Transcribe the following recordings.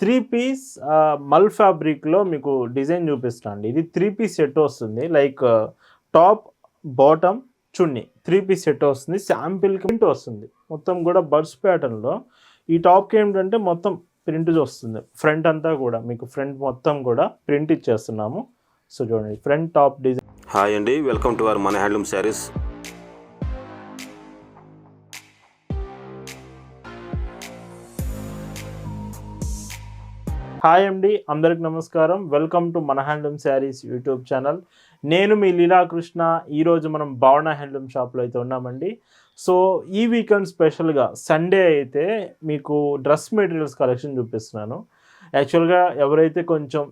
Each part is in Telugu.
3 పీస్ మల్ ఫ్యాబ్రిక్‌లో మీకు డిజైన్ చూపిస్తా అండి. ఇది 3 పీస్ సెట్ వస్తుంది. లైక్ టాప్, బాటమ్, చున్నీ 3 పీస్ సెట్ వస్తుంది. శాంపిల్‌కి ప్రింట్ వస్తుంది. మొత్తం కూడా బర్డ్స్ ప్యాటర్న్‌లో ఈ టాప్‌కి ఏంటంటే మొత్తం ప్రింట్ వస్తుంది. ఫ్రంట్ అంతా కూడా మీకు ఫ్రంట్ మొత్తం కూడా ప్రింట్ ఇచ్చేస్తున్నాము. సో చూడండి ఫ్రంట్ టాప్ డిజైన్. హాయ్ అండి, వెల్కమ్ టు అవర్ మన హ్యాండ్లూమ్ శారీస్. హాయ్ అండి, అందరికి నమస్కారం. వెల్కమ్ టు మన హ్యాండ్లూమ్ శారీస్ యూట్యూబ్ ఛానల్. నేను మీ లీలాకృష్ణ. ఈరోజు మనం భావన హ్యాండ్లూమ్ షాప్లో అయితే ఉన్నామండి. సో ఈ వీకెండ్ స్పెషల్గా సండే అయితే మీకు డ్రెస్ మెటీరియల్స్ కలెక్షన్ చూపిస్తున్నాను. యాక్చువల్గా ఎవరైతే కొంచెం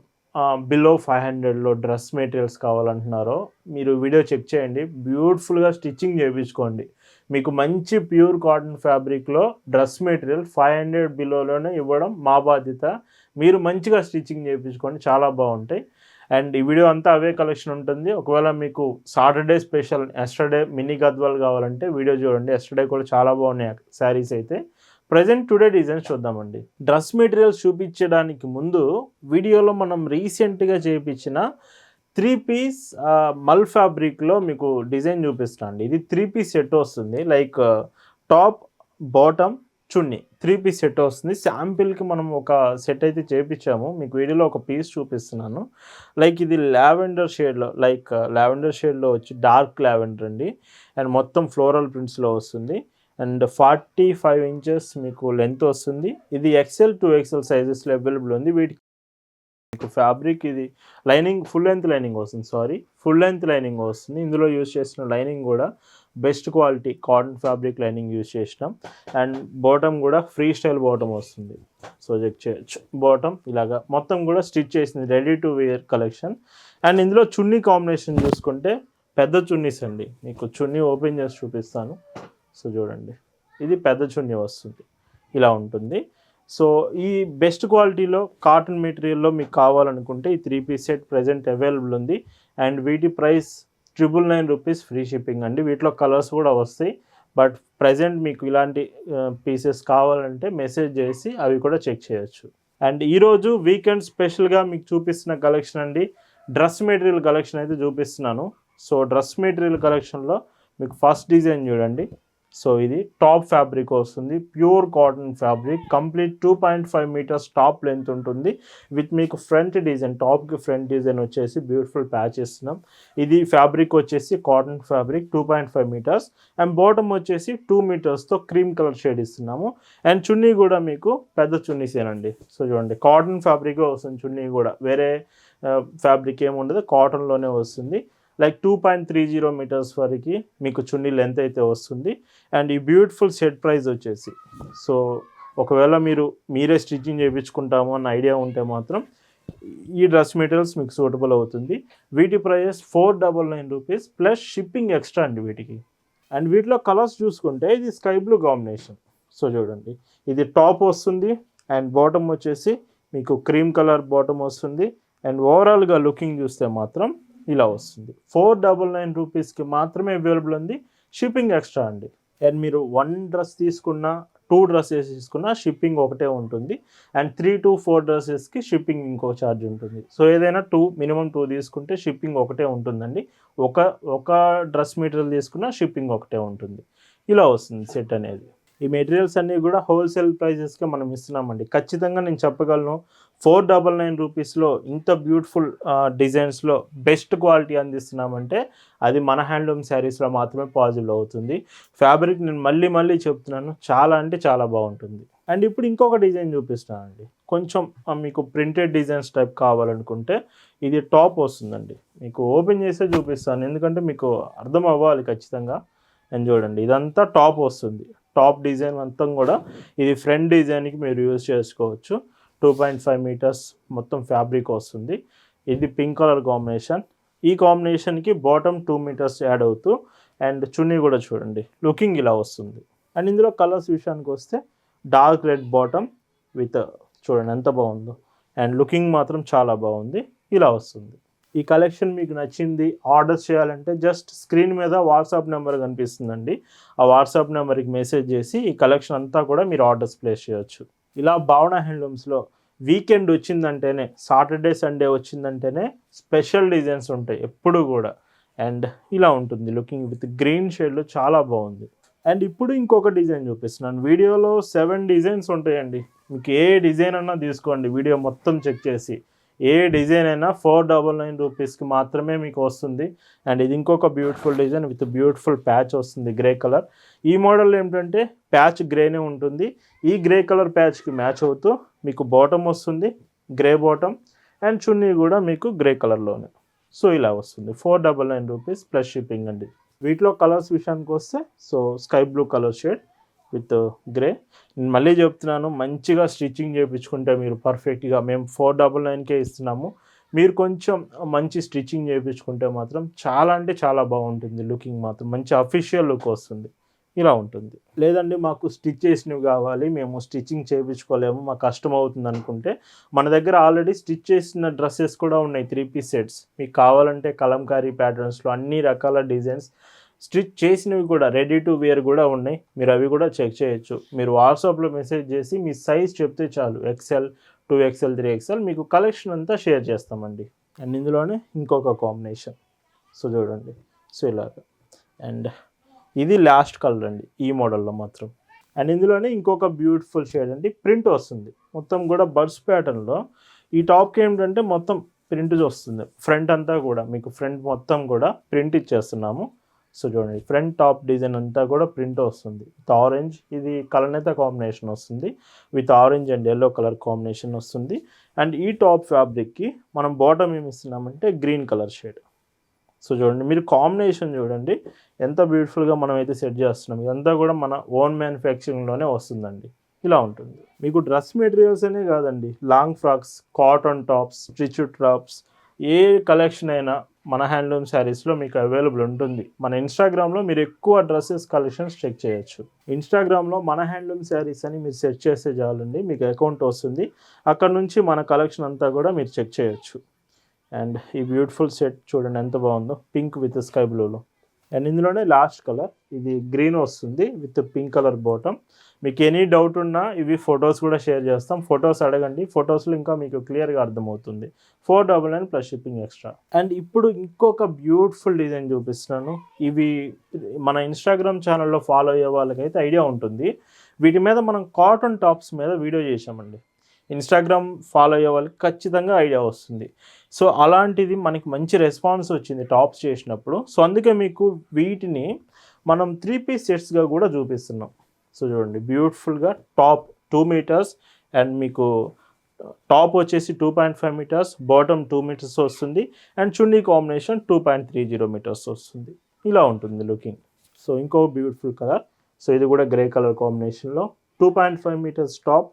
బిలో 500లో డ్రెస్ మెటీరియల్స్ కావాలంటున్నారో మీరు వీడియో చెక్ చేయండి. బ్యూటిఫుల్గా స్టిచ్చింగ్ చేయించుకోండి. మీకు మంచి ప్యూర్ కాటన్ ఫ్యాబ్రిక్లో డ్రెస్ మెటీరియల్ 500 బిలోలోనే ఇవ్వడం మా బాధ్యత. మీరు మంచిగా స్టిచ్చింగ్ చేయించుకోండి, చాలా బాగుంటాయి. అండ్ ఈ వీడియో అంతా అవే కలెక్షన్ ఉంటుంది. ఒకవేళ మీకు Saturday special yesterday mini Gadwal కావాలంటే వీడియో చూడండి. ఎస్టర్డే కూడా చాలా బాగున్నాయి శారీస్ అయితే. ప్రజెంట్ టుడే డిజైన్స్ చూద్దామండి. డ్రెస్ మెటీరియల్స్ చూపించడానికి ముందు వీడియోలో మనం రీసెంట్గా చేయించిన 3 పీస్ మల్ ఫ్యాబ్రిక్లో మీకు డిజైన్ చూపిస్తాను అండి. ఇది 3 పీస్ సెట్ వస్తుంది. లైక్ టాప్, బాటమ్, చున్నీ 3 పీస్ సెట్ వస్తుంది. శాంపిల్కి మనం ఒక సెట్ అయితే చేయించాము. మీకు వీడియోలో ఒక పీస్ చూపిస్తున్నాను. లైక్ ఇది లావెండర్ షేడ్లో, లైక్ లావెండర్ షేడ్లో వచ్చి డార్క్ లావెండర్ అండి. అండ్ మొత్తం ఫ్లోరల్ ప్రింట్స్లో వస్తుంది. అండ్ 45 ఇంచెస్ మీకు లెంత్ వస్తుంది. ఇది XL to XL సైజెస్లో అవైలబుల్ ఉంది. వీటికి మీకు ఫ్యాబ్రిక్ ఇది లైనింగ్ ఫుల్ లెంత్ లైనింగ్ వస్తుంది. ఫుల్ లెంత్ లైనింగ్ వస్తుంది. ఇందులో యూజ్ చేసిన లైనింగ్ కూడా best quality cotton fabric lining use చేసినాం. అండ్ బాటమ్ కూడా ఫ్రీ స్టైల్ బాటమ్ వస్తుంది. సో చెక్ చేయొచ్చు. బాటమ్ ఇలాగా మొత్తం కూడా స్టిచ్ చేసింది, ready to wear collection. And ఇందులో చున్నీ కాంబినేషన్ చూసుకుంటే పెద్ద చున్నీస్ అండి. మీకు చున్నీ ఓపెన్ చేసి చూపిస్తాను. సో చూడండి, ఇది పెద్ద చున్నీ వస్తుంది, ఇలా ఉంటుంది. సో ఈ బెస్ట్ క్వాలిటీలో కాటన్ మెటీరియల్లో మీకు కావాలనుకుంటే ఈ 3 పీస్ సెట్ ప్రజెంట్ అవైలబుల్ ఉంది. అండ్ వీటి ప్రైస్ 999 రూపీస్ ఫ్రీ షిప్పింగ్ అండి. వీటిలో కలర్స్ కూడా వస్తాయి. బట్ ప్రజెంట్ మీకు ఇలాంటి పీసెస్ కావాలంటే మెసేజ్ చేసి అవి కూడా చెక్ చేయొచ్చు. అండ్ ఈరోజు వీకెండ్ స్పెషల్గా మీకు చూపిస్తున్న కలెక్షన్ అండి, డ్రెస్ మెటీరియల్ కలెక్షన్ అయితే చూపిస్తున్నాను. సో డ్రెస్ మెటీరియల్ కలెక్షన్లో మీకు ఫస్ట్ డిజైన్ చూడండి. సో ఇది టాప్ ఫ్యాబ్రిక్ వస్తుంది, pure cotton fabric, complete 2.5 metres top length ఉంటుంది. విత్ మీకు ఫ్రంట్ డిజైన్, టాప్కి ఫ్రంట్ డిజైన్ వచ్చేసి బ్యూటిఫుల్ ప్యాచ్ ఇస్తున్నాం. ఇది ఫ్యాబ్రిక్ వచ్చేసి cotton fabric 2.5 metres. And bottom వచ్చేసి 2 మీటర్స్తో క్రీమ్ కలర్ షేడ్ ఇస్తున్నాము. అండ్ చున్నీ కూడా మీకు పెద్ద చున్నీసేనండి. సో చూడండి, కాటన్ ఫ్యాబ్రిక్ వస్తుంది. చున్నీ కూడా వేరే ఫ్యాబ్రిక్ ఏమి ఉండదు, కాటన్లోనే వస్తుంది. లైక్ 2.30 మీటర్స్ వరకు మీకు చున్నీ లెంత్ అయితే వస్తుంది. అండ్ ఈ బ్యూటిఫుల్ సెట్ ప్రైస్ వచ్చేసి, సో ఒకవేళ మీరే స్టిచ్చింగ్ చేయించుకుంటాము అన్న ఐడియా ఉంటే మాత్రం ఈ డ్రెస్ మెటీరియల్స్ మీకు సూటబుల్ అవుతుంది. వీటి price 499 rupees plus shipping extra అండి వీటికి. అండ్ వీటిలో కలర్స్ చూసుకుంటే ఇది స్కై బ్లూ కాంబినేషన్. సో చూడండి, ఇది టాప్ వస్తుంది. అండ్ బాటమ్ వచ్చేసి మీకు క్రీమ్ కలర్ బాటమ్ వస్తుంది. అండ్ ఓవరాల్గా లుకింగ్ చూస్తే మాత్రం ఇలా వస్తుంది. 499 రూపీస్కి మాత్రమే అవైలబుల్ ఉంది. షిప్పింగ్ ఎక్స్ట్రా అండి. అండ్ మీరు 1 డ్రెస్ తీసుకున్నా, 2 డ్రెస్సెస్ తీసుకున్నా షిప్పింగ్ ఒకటే ఉంటుంది. అండ్ 3 to 4 డ్రెస్సెస్కి షిప్పింగ్ ఇంకో ఛార్జ్ ఉంటుంది. సో ఏదైనా మినిమం 2 తీసుకుంటే షిప్పింగ్ ఒకటే ఉంటుందండి. ఒక డ్రెస్ మెటీరియల్ తీసుకున్నా షిప్పింగ్ ఒకటే ఉంటుంది. ఇలా వస్తుంది సెట్ అనేది. ఈ మెటీరియల్స్ అన్నీ కూడా హోల్సేల్ ప్రైజెస్కే మనం ఇస్తున్నామండి. ఖచ్చితంగా నేను చెప్పగలను, 499 రూపీస్లో ఇంత బ్యూటిఫుల్ డిజైన్స్లో బెస్ట్ క్వాలిటీ అందిస్తున్నామంటే అది మన హ్యాండ్లూమ్ శారీస్లో మాత్రమే పాసిబుల్ అవుతుంది. ఫ్యాబ్రిక్ నేను మళ్ళీ చెప్తున్నాను, చాలా అంటే చాలా బాగుంటుంది. అండ్ ఇప్పుడు ఇంకొక డిజైన్ చూపిస్తానండి. కొంచెం మీకు ప్రింటెడ్ డిజైన్స్ టైప్ కావాలనుకుంటే ఇది టాప్ వస్తుందండి. మీకు ఓపెన్ చేసే చూపిస్తాను, ఎందుకంటే మీకు అర్థం అవ్వాలి ఖచ్చితంగా. అండ్ చూడండి, ఇదంతా టాప్ వస్తుంది. టాప్ డిజైన్ మొత్తం కూడా ఇది ఫ్రంట్ డిజైన్కి మీరు యూజ్ చేసుకోవచ్చు. 2.5 మీటర్స్ మొత్తం ఫ్యాబ్రిక్ వస్తుంది. ఇది పింక్ కలర్ కాంబినేషన్. ఈ కాంబినేషన్కి బాటమ్ 2 మీటర్స్ యాడ్ అవుతూ అండ్ చున్నీ కూడా చూడండి లుకింగ్ ఇలా వస్తుంది. అండ్ ఇందులో కలర్స్ విషయానికి వస్తే డార్క్ రెడ్ బాటమ్ విత్ చూడండి ఎంత బాగుందో. అండ్ లుకింగ్ మాత్రం చాలా బాగుంది, ఇలా వస్తుంది. ఈ కలెక్షన్ మీకు నచ్చింది, ఆర్డర్స్ చేయాలంటే జస్ట్ స్క్రీన్ మీద వాట్సాప్ నెంబర్ కనిపిస్తుందండి. ఆ వాట్సాప్ నెంబర్కి మెసేజ్ చేసి ఈ కలెక్షన్ అంతా కూడా మీరు ఆర్డర్స్ ప్లేస్ చేయొచ్చు. ఇలా భావన హ్యాండ్లూమ్స్లో వీకెండ్ వచ్చిందంటేనే, సాటర్డే సండే వచ్చిందంటేనే స్పెషల్ డిజైన్స్ ఉంటాయి ఎప్పుడు కూడా. అండ్ ఇలా ఉంటుంది లుకింగ్ విత్ గ్రీన్ షేడ్లో, చాలా బాగుంది. అండ్ ఇప్పుడు ఇంకొక డిజైన్ చూపిస్తున్నాను. వీడియోలో 7 డిజైన్స్ ఉంటాయండి. మీకు ఏ డిజైన్ అన్నా తీసుకోండి, వీడియో మొత్తం చెక్ చేసి ఏ డిజైన్ అయినా 499 రూపీస్కి మాత్రమే మీకు వస్తుంది. అండ్ ఇది ఇంకొక beautiful design with beautiful patch వస్తుంది, గ్రే కలర్. ఈ మోడల్ ఏంటంటే ప్యాచ్ గ్రేనే ఉంటుంది. ఈ గ్రే కలర్ ప్యాచ్కి మ్యాచ్ అవుతూ మీకు బాటమ్ వస్తుంది, గ్రే బాటమ్, అండ్ చున్నీ కూడా మీకు గ్రే కలర్లోనే. సో ఇలా వస్తుంది 499 రూపీస్ ప్లస్ షిప్పింగ్ అండి. వీటిలో కలర్స్ విషయానికి వస్తే, so sky blue colour shade with grey. నేను మళ్ళీ చెప్తున్నాను, మంచిగా స్టిచ్చింగ్ చేయించుకుంటే మీరు పర్ఫెక్ట్గా, మేము 499కే ఇస్తున్నాము. మీరు కొంచెం మంచి స్టిచ్చింగ్ చేయించుకుంటే మాత్రం చాలా అంటే చాలా బాగుంటుంది. లుకింగ్ మాత్రం మంచి అఫీషియల్ లుక్ వస్తుంది. ఇలా ఉంటుంది. లేదండి మాకు స్టిచ్ చేసినవి కావాలి, మేము స్టిచ్చింగ్ చేయించుకోలేము, మాకు కష్టం అవుతుంది అనుకుంటే, మన దగ్గర ఆల్రెడీ స్టిచ్ చేసిన డ్రెస్సెస్ కూడా ఉన్నాయి, 3 పీస్ సెట్స్. మీకు కావాలంటే కలంకారీ ప్యాటర్న్స్లో అన్ని రకాల డిజైన్స్ స్టిచ్ చేసినవి కూడా రెడీ టు వేర్ కూడా ఉన్నాయి. మీరు అవి కూడా చెక్ చేయొచ్చు. మీరు వాట్సాప్లో మెసేజ్ చేసి మీ సైజ్ చెప్తే చాలు, XL, 2XL, 3XL, మీకు కలెక్షన్ అంతా షేర్ చేస్తామండి. అండ్ ఇందులోనే ఇంకొక కాంబినేషన్, సో చూడండి, సో ఇలాగా. అండ్ ఇది లాస్ట్ కలర్ అండి ఈ మోడల్లో మాత్రం. అండ్ ఇందులోనే ఇంకొక బ్యూటిఫుల్ షేడ్ అండి, ప్రింట్ వస్తుంది మొత్తం కూడా బర్డ్స్ ప్యాటర్న్లో. ఈ టాప్కి ఏంటంటే మొత్తం ప్రింట్ వస్తుంది, ఫ్రంట్ అంతా కూడా మీకు ఫ్రంట్ మొత్తం కూడా ప్రింట్ ఇచ్చేస్తున్నాము. సో చూడండి, ఫ్రంట్ టాప్ డిజైన్ అంతా కూడా ప్రింట్ వస్తుంది విత్ ఆరెంజ్. ఇది కలనేత కాంబినేషన్ వస్తుంది with orange and yellow colour combination వస్తుంది. అండ్ ఈ టాప్ ఫ్యాబ్రిక్కి మనం బాటమ్ ఏమి ఇస్తున్నామంటే గ్రీన్ కలర్ షేడ్. సో చూడండి, మీరు కాంబినేషన్ చూడండి ఎంత బ్యూటిఫుల్గా మనం అయితే సెట్ చేస్తున్నాం. ఇదంతా కూడా మన ఓన్ మ్యానుఫ్యాక్చరింగ్లోనే వస్తుందండి. ఇలా ఉంటుంది. మీకు డ్రెస్ మెటీరియల్స్ అనే కాదండి, long frocks, cotton tops, stitched tops, ఏ కలెక్షన్ అయినా మన హ్యాండ్లూమ్ శారీస్లో మీకు అవైలబుల్ ఉంటుంది. మన ఇన్స్టాగ్రామ్లో మీరు ఎక్కువ డ్రెస్సెస్ కలెక్షన్స్ చెక్ చేయొచ్చు. ఇన్స్టాగ్రామ్లో మన హ్యాండ్లూమ్ శారీస్ అని మీరు సెర్చ్ చేస్తే చాలండి, మీకు అకౌంట్ వస్తుంది. అక్కడ నుంచి మన కలెక్షన్ అంతా కూడా మీరు చెక్ చేయొచ్చు. అండ్ ఈ బ్యూటిఫుల్ సెట్ చూడండి ఎంత బాగుందో, పింక్ విత్ స్కై బ్లూలో. అండ్ ఇందులోనే లాస్ట్ కలర్ ఇది గ్రీన్ వస్తుంది విత్ పింక్ కలర్ బాటమ్. మీకు ఎనీ డౌట్ ఉన్నా ఇవి ఫొటోస్ కూడా షేర్ చేస్తాం, ఫొటోస్ అడగండి, ఫొటోస్లో ఇంకా మీకు క్లియర్గా అర్థమవుతుంది. 499 ప్లస్ షిప్పింగ్ ఎక్స్ట్రా. అండ్ ఇప్పుడు ఇంకొక బ్యూటిఫుల్ డిజైన్ చూపిస్తున్నాను. ఇవి మన ఇన్స్టాగ్రామ్ ఛానల్లో ఫాలో అయ్యే వాళ్ళకైతే ఐడియా ఉంటుంది. వీటి మీద మనం కాటన్ టాప్స్ మీద వీడియో చేసామండి. ఇన్స్టాగ్రామ్ ఫాలో అయ్యే వాళ్ళకి ఖచ్చితంగా ఐడియా వస్తుంది. సో అలాంటిది మనకి మంచి రెస్పాన్స్ వచ్చింది టాప్స్ చేసినప్పుడు. సో అందుకే మీకు వీటిని మనం 3 పీస్ సెట్స్గా కూడా చూపిస్తున్నాం. సో చూడండి, బ్యూటిఫుల్గా టాప్ 2 మీటర్స్ అండ్ మీకు టాప్ వచ్చేసి 2.5 మీటర్స్, బాటమ్ 2 మీటర్స్ వస్తుంది. అండ్ చున్నీ కాంబినేషన్ 2.30 మీటర్స్ వస్తుంది. ఇలా ఉంటుంది లుకింగ్. సో ఇంకో బ్యూటిఫుల్ కలర్, సో ఇది కూడా గ్రే కలర్ కాంబినేషన్లో 2.5 metres top,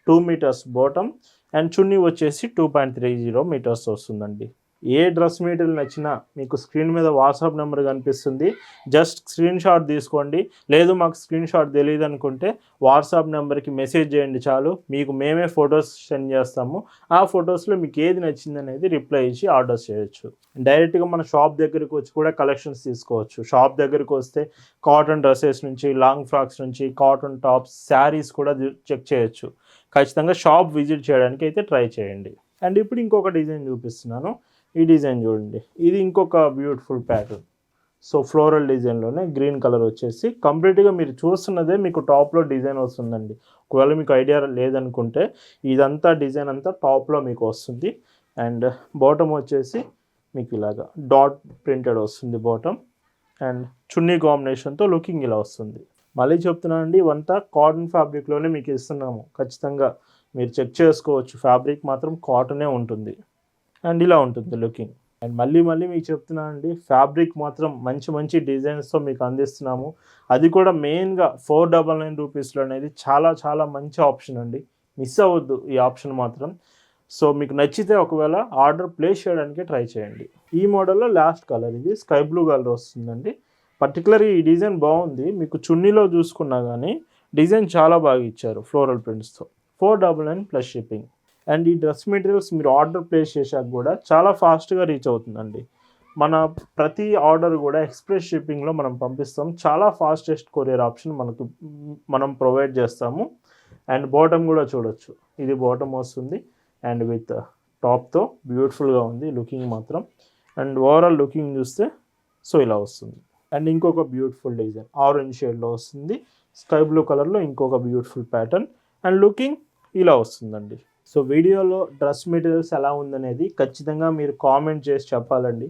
2 metres bottom, and chunni వచ్చేసి 2.30 మీటర్స్ వస్తుందండి. ఏ డ్రెస్ మెటీరియల్ నచ్చినా మీకు స్క్రీన్ మీద వాట్సాప్ నెంబర్ కనిపిస్తుంది, జస్ట్ స్క్రీన్ షాట్ తీసుకోండి. లేదు మాకు స్క్రీన్ షాట్ తెలియదు అనుకుంటే వాట్సాప్ నెంబర్కి మెసేజ్ చేయండి చాలు, మీకు మేమే ఫొటోస్ సెండ్ చేస్తాము. ఆ ఫొటోస్లో మీకు ఏది నచ్చింది అనేది రిప్లై ఇచ్చి ఆర్డర్స్ చేయొచ్చు. డైరెక్ట్గా మన షాప్ దగ్గరికి వచ్చి కూడా కలెక్షన్స్ తీసుకోవచ్చు. షాప్ దగ్గరికి వస్తే కాటన్ డ్రెస్సెస్ నుంచి, లాంగ్ ఫ్రాక్స్ నుంచి, కాటన్ టాప్స్, శారీస్ కూడా చెక్ చేయొచ్చు. ఖచ్చితంగా షాప్ విజిట్ చేయడానికి అయితే ట్రై చేయండి. అండ్ ఇప్పుడు ఇంకొక డిజైన్ చూపిస్తున్నాను. ఈ డిజైన్ చూడండి, ఇది ఇంకొక బ్యూటిఫుల్ ప్యాటర్న్. సో ఫ్లోరల్ డిజైన్లోనే గ్రీన్ కలర్ వచ్చేసి కంప్లీట్గా మీరు చూస్తున్నదే మీకు టాప్లో డిజైన్ వస్తుందండి. ఒకవేళ మీకు ఐడియా లేదనుకుంటే ఇదంతా డిజైన్ అంతా టాప్లో మీకు వస్తుంది. అండ్ బాటమ్ వచ్చేసి మీకు ఇలాగా డాట్ ప్రింటెడ్ వస్తుంది బాటమ్. అండ్ చున్నీ కాంబినేషన్తో లుకింగ్ ఇలా వస్తుంది. మళ్ళీ చెప్తున్నానండి, ఇవంతా కాటన్ ఫ్యాబ్రిక్లోనే మీకు ఇస్తున్నాము. ఖచ్చితంగా మీరు చెక్ చేసుకోవచ్చు, ఫ్యాబ్రిక్ మాత్రం కాటనే ఉంటుంది. అండ్ ఇలా ఉంటుంది లుకింగ్. అండ్ మళ్ళీ మీకు చెప్తున్నానండి, ఫ్యాబ్రిక్ మాత్రం మంచి మంచి డిజైన్స్తో మీకు అందిస్తున్నాము. అది కూడా మెయిన్గా 499 రూపీస్లో అనేది చాలా చాలా మంచి ఆప్షన్ అండి. మిస్ అవ్వద్దు ఈ ఆప్షన్ మాత్రం. సో మీకు నచ్చితే ఒకవేళ ఆర్డర్ ప్లేస్ చేయడానికి ట్రై చేయండి. ఈ మోడల్లో లాస్ట్ కలర్ ఇది స్కై బ్లూ కలర్ వస్తుందండి. పర్టికులర్గా ఈ డిజైన్ బాగుంది. మీకు చున్నీలో చూసుకున్నా కానీ డిజైన్ చాలా బాగా ఇచ్చారు ఫ్లోరల్ ప్రింట్స్తో. 499 plus shipping. అండ్ ఈ డ్రెస్ మెటీరియల్స్ మీరు ఆర్డర్ ప్లేస్ చేశాక కూడా చాలా ఫాస్ట్గా రీచ్ అవుతుందండి. మన ప్రతి ఆర్డర్ కూడా ఎక్స్ప్రెస్ షిప్పింగ్లో మనం పంపిస్తాం. చాలా ఫాస్టెస్ట్ కొరియర్ ఆప్షన్ మనం ప్రొవైడ్ చేస్తాము. అండ్ బాటమ్ కూడా చూడొచ్చు ఇది బాటమ్ వస్తుంది అండ్ విత్ టాప్తో బ్యూటిఫుల్గా ఉంది లుకింగ్ మాత్రం. అండ్ ఓవరాల్ లుకింగ్ చూస్తే సో ఇలా వస్తుంది. అండ్ ఇంకొక బ్యూటిఫుల్ డిజైన్ ఆరెంజ్ షేడ్లో వస్తుంది, స్కై బ్లూ కలర్లో ఇంకొక బ్యూటిఫుల్ ప్యాటర్న్ అండ్ లుకింగ్ ఇలా వస్తుందండి. సో వీడియోలో డ్రెస్ మెటీరియల్స్ ఎలా ఉందనేది ఖచ్చితంగా మీరు కామెంట్ చేసి చెప్పాలండి.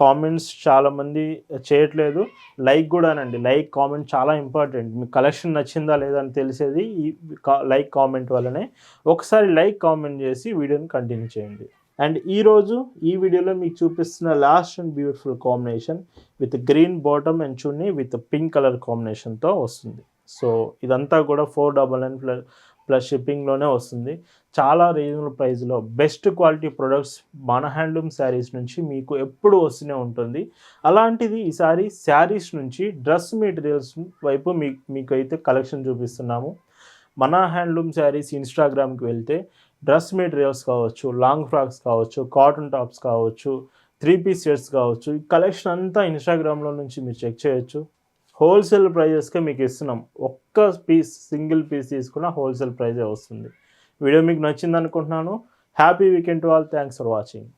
కామెంట్స్ చాలామంది చేయట్లేదు, లైక్ కూడానండి. లైక్ కామెంట్ చాలా ఇంపార్టెంట్. మీకు కలెక్షన్ నచ్చిందా లేదా అని తెలిసేది ఈ లైక్ కామెంట్ వల్లనే. ఒకసారి లైక్ కామెంట్ చేసి వీడియోని కంటిన్యూ చేయండి. అండ్ ఈరోజు ఈ వీడియోలో మీకు చూపిస్తున్న last and beautiful combination with green bottom and chunni with pink colour కాంబినేషన్తో వస్తుంది. సో ఇదంతా కూడా 499 ప్లస్ షిప్పింగ్లోనే వస్తుంది. చాలా రీజనబుల్ ప్రైస్లో బెస్ట్ క్వాలిటీ ప్రొడక్ట్స్ మన హ్యాండ్లూమ్ శారీస్ నుంచి మీకు ఎప్పుడు వస్తూనే ఉంటుంది. అలాంటిది ఈసారి శారీస్ నుంచి డ్రెస్ మెటీరియల్స్ వైపు మీకైతే కలెక్షన్ చూపిస్తున్నాము. మన హ్యాండ్లూమ్ శారీస్ ఇన్స్టాగ్రామ్కి వెళ్తే డ్రెస్ మెటీరియల్స్ కావచ్చు, లాంగ్ ఫ్రాక్స్ కావచ్చు, కాటన్ టాప్స్ కావచ్చు, 3-piece సెట్స్ కావచ్చు, ఈ కలెక్షన్ అంతా ఇన్స్టాగ్రామ్లో నుంచి మీరు చెక్ చేయొచ్చు. హోల్సేల్ ప్రైజెస్కే మీకు ఇస్తున్నాం. ఒక్క పీస్ సింగిల్ పీస్ తీసుకున్న హోల్సేల్ ప్రైజే వస్తుంది. వీడియో మీకు నచ్చింది అనుకుంటున్నాను. Happy weekend to all. Thanks for watching.